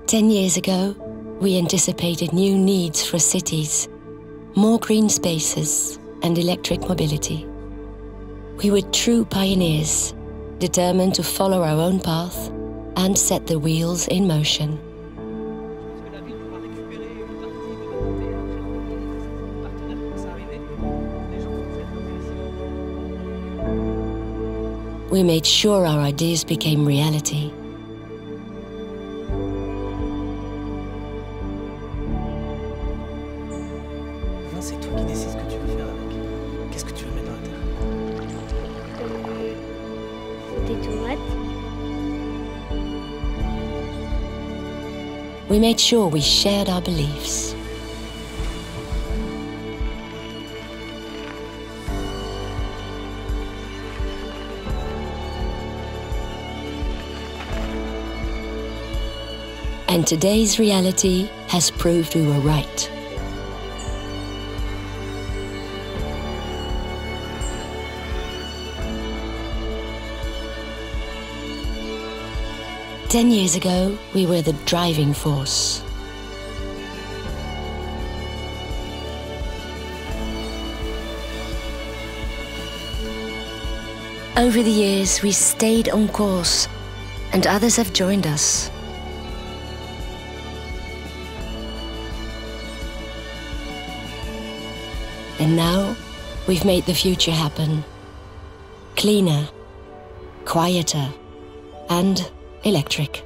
10 years ago, we anticipated new needs for cities, more green spaces and electric mobility. We were true pioneers, determined to follow our own path and set the wheels in motion. We made sure our ideas became reality. Non, c'est toi qui décides ce que tu veux faire avec. Qu'est-ce que tu veux mettre dans la terre? Des tomates. We made sure we shared our beliefs. And today's reality has proved we were right. Ten years ago, we were the driving force. Over the years, we stayed on course, and others have joined us. And now, we've made the future happen. Cleaner, quieter, and electric.